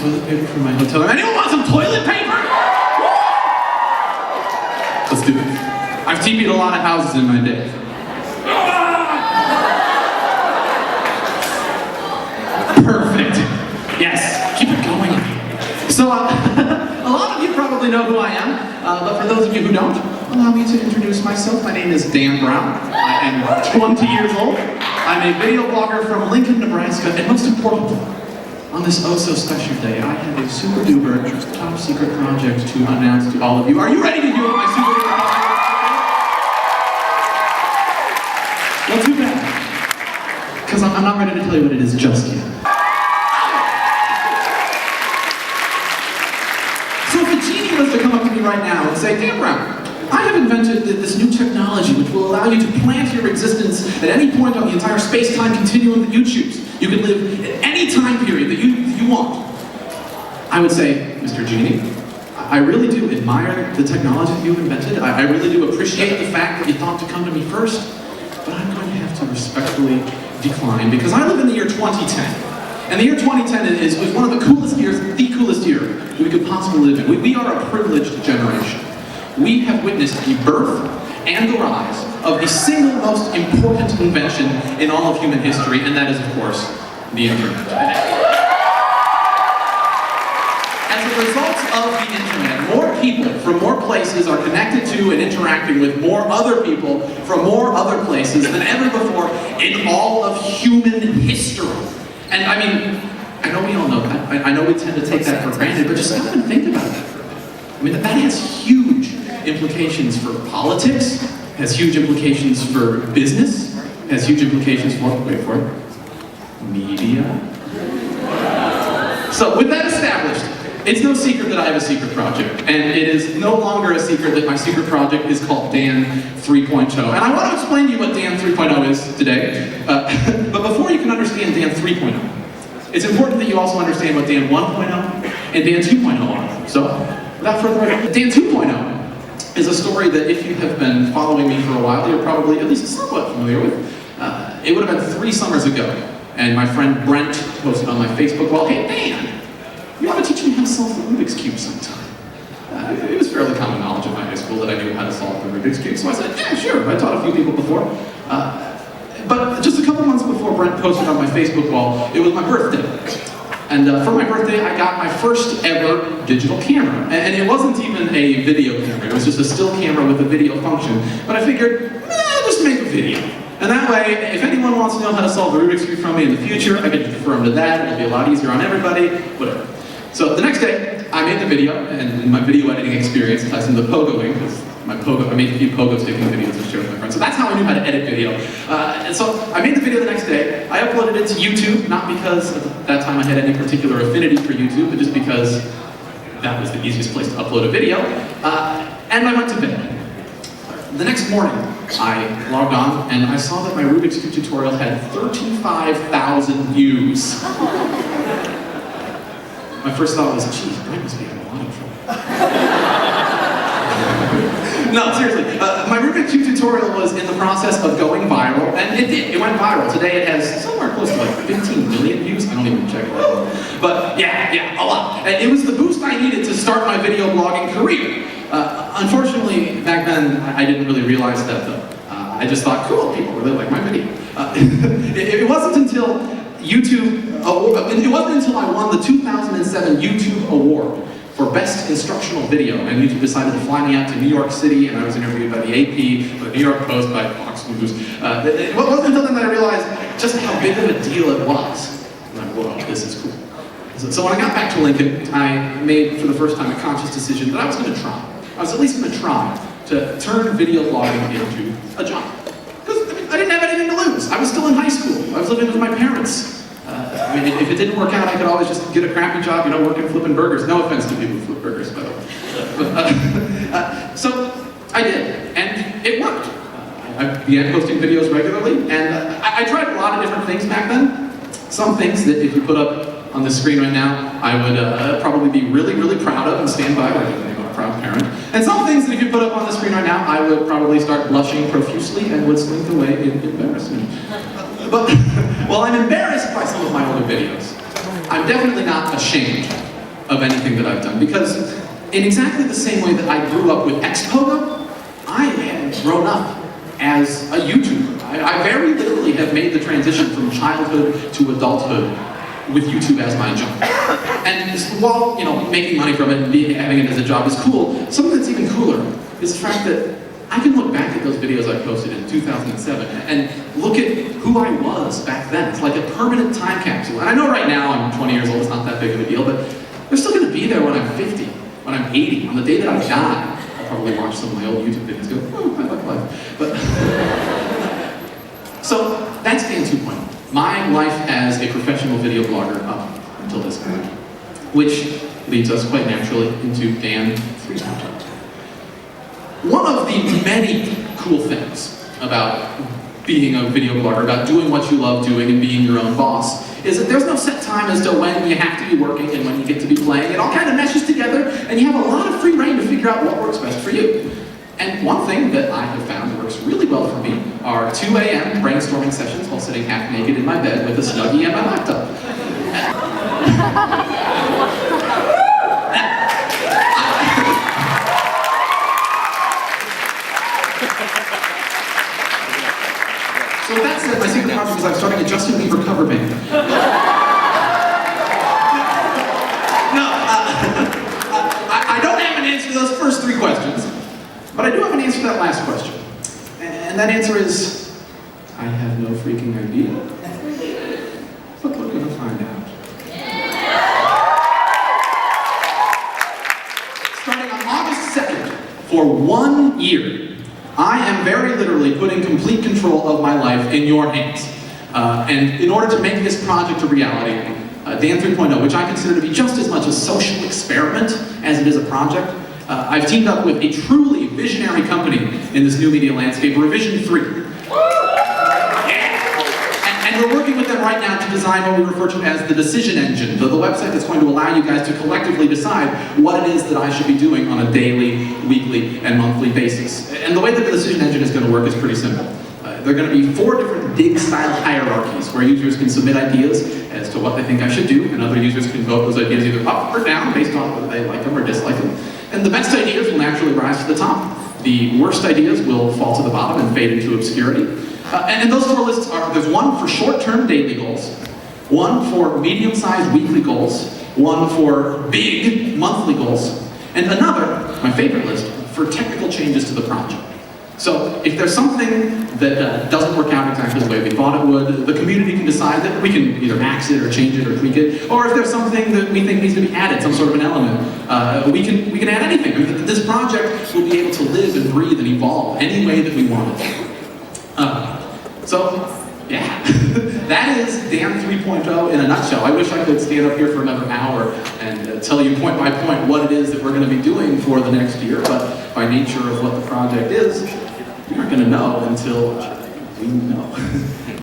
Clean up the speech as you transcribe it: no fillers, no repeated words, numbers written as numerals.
Toilet paper from my hotel room. Anyone want some toilet paper? Let's do this. I've TP'd a lot of houses in my day. Perfect. Yes, keep it going. So, a lot of you probably know who I am, but for those of you who don't, allow me to introduce myself. My name is Dan Brown. I am 20 years old. I'm a video blogger from Lincoln, Nebraska, and most importantly, on this oh-so-special day, I have a super-duper top-secret project to announce to all of you. Are you ready to hear what my super-duper project is? Well, too bad, because I'm not ready to tell you what it is just yet. So if a genie was to come up to me right now and say, Dan Brown, I have invented this new technology which will allow you to plant your existence at any point on the entire space-time continuum that you choose. You can live at any time period that you want. I would say, Mr. Genie, I really do admire the technology that you've invented. I really do appreciate the fact that you thought to come to me first, but I'm going to have to respectfully decline because I live in the year 2010. And the year 2010 is one of the coolest years, the coolest year we could possibly live in. We are a privileged generation. We have witnessed the birth and the rise of the single most important invention in all of human history, and that is, of course, the internet. As a result of the internet, more people from more places are connected to and interacting with more other people from more other places than ever before in all of human history. And I mean, I know we all know that. I know we tend to take that for granted, but just stop and think about that for a minute. I mean, that has huge implications for politics, has huge implications for business, has huge implications for, wait for it, media. So with that established, it's no secret that I have a secret project, and it is no longer a secret that my secret project is called Dan 3.0. And I want to explain to you what Dan 3.0 is today, but before you can understand Dan 3.0, it's important that you also understand what Dan 1.0 and Dan 2.0 are. So, without further ado, Dan 2.0 is a story that if you have been following me for a while, you're probably at least somewhat familiar with. It would have been 3 summers ago, and my friend Brent posted on my Facebook wall, hey Dan, you want to teach me how to solve the Rubik's Cube sometime? It was fairly common knowledge in my high school that I knew how to solve the Rubik's Cube, so I said, yeah, sure, I taught a few people before. But just a couple months before Brent posted on my Facebook wall, it was my birthday. And for my birthday, I got my first ever digital camera. And it wasn't even a video camera, it was just a still camera with a video function. But I figured, just make a video. And that way, if anyone wants to know how to solve the Rubik's Cube from me in the future, I can defer them to that, it'll be a lot easier on everybody, whatever. So the next day, I made the video, and in my video editing experience, ties into pogoing, because I made a few pogo sticking videos to share with my friends. So that's how I knew how to edit video. And so I made the video the next day. I uploaded it to YouTube, not because at that time I had any particular affinity for YouTube, but just because that was the easiest place to upload a video. And I went to bed. The next morning, I logged on, and I saw that my Rubik's Cube tutorial had 35,000 views. My first thought was, geez, Brent must be in a lot of trouble. No, seriously. My Rubik's Cube tutorial was in the process of going viral, and it did. It went viral. Today it has somewhere close to like 15 million views. I don't even check that. But yeah, a lot. And it was the boost I needed to start my video blogging career. Unfortunately, back then, I didn't really realize that though. I just thought, cool, people really like my video. It wasn't until I won the 2007 YouTube Award for Best Instructional Video, and YouTube decided to fly me out to New York City, and I was interviewed by the AP, by the New York Post, by Fox News. It wasn't until then that I realized just how big of a deal it was. I'm like, whoa, this is cool. So when I got back to Lincoln, I made, for the first time, a conscious decision that I was going to try. I was at least going to try to turn video blogging into a job. Because I didn't have anything to lose. I was still in high school. I was living with my parents. I mean, if it didn't work out, I could always just get a crappy job, working flipping burgers. No offense to people who flip burgers, by the way. So I did, and it worked. I began posting videos regularly, and I tried a lot of different things back then. Some things that if you put up on the screen right now, I would probably be really, really proud of and stand by, like a proud parent. And some things that if you put up on the screen right now, I would probably start blushing profusely and would slink away in embarrassment. But while I'm embarrassed by some of my older videos, I'm definitely not ashamed of anything that I've done, because in exactly the same way that I grew up with Xpogo, I had grown up as a YouTuber. I very literally have made the transition from childhood to adulthood with YouTube as my job. And while, you know, making money from it and having it as a job is cool, something that's even cooler is the fact that I can look back at those videos I posted in 2007 and look at who I was back then. It's like a permanent time capsule. And I know right now I'm 20 years old, it's not that big of a deal, but they're still gonna be there when I'm 50, when I'm 80, on the day that I die. I'll probably watch some of my old YouTube videos and go, oh, I like life. But so that's Dan 2.0. My life as a professional video blogger up until this point, which leads us quite naturally into Dan 3.0. One of the many cool things about being a video blogger, about doing what you love doing and being your own boss, is that there's no set time as to when you have to be working and when you get to be playing. It all kind of meshes together, and you have a lot of free reign to figure out what works best for you. And one thing that I have found works really well for me are 2 a.m. brainstorming sessions while sitting half naked in my bed with a Snuggie and my laptop. So with that said, my secret project is I'm starting a Justin Bieber cover band. I don't have an answer to those first 3 questions, but I do have an answer to that last question. And that answer is, I have no freaking idea. But we're gonna find out. Starting on August 2nd, for 1 year, I am very literally putting complete control of my life in your hands. And in order to make this project a reality, Dan 3.0, which I consider to be just as much a social experiment as it is a project, I've teamed up with a truly visionary company in this new media landscape, Revision 3. And we're working with them right now to design what we refer to as the decision engine, the website that's going to allow you guys to collectively decide what it is that I should be doing on a daily, weekly, and monthly basis. And the way that the decision engine is going to work is pretty simple. There are going to be 4 different dig-style hierarchies where users can submit ideas as to what they think I should do, and other users can vote those ideas either up or down based on whether they like them or dislike them. And the best ideas will naturally rise to the top. The worst ideas will fall to the bottom and fade into obscurity. And those 4 lists are, there's one for short-term daily goals, one for medium-sized weekly goals, one for big monthly goals, and another, my favorite list, for technical changes to the project. So if there's something that doesn't work out exactly the way we thought it would, the community can decide that we can either max it or change it or tweak it, or if there's something that we think needs to be added, some sort of an element, we can add anything. This project will be able to live and breathe and evolve any way that we want it to. So, yeah, that is Dan 3.0 in a nutshell. I wish I could stand up here for another hour and tell you point by point what it is that we're going to be doing for the next year, but by nature of what the project is, we aren't going to know until we know.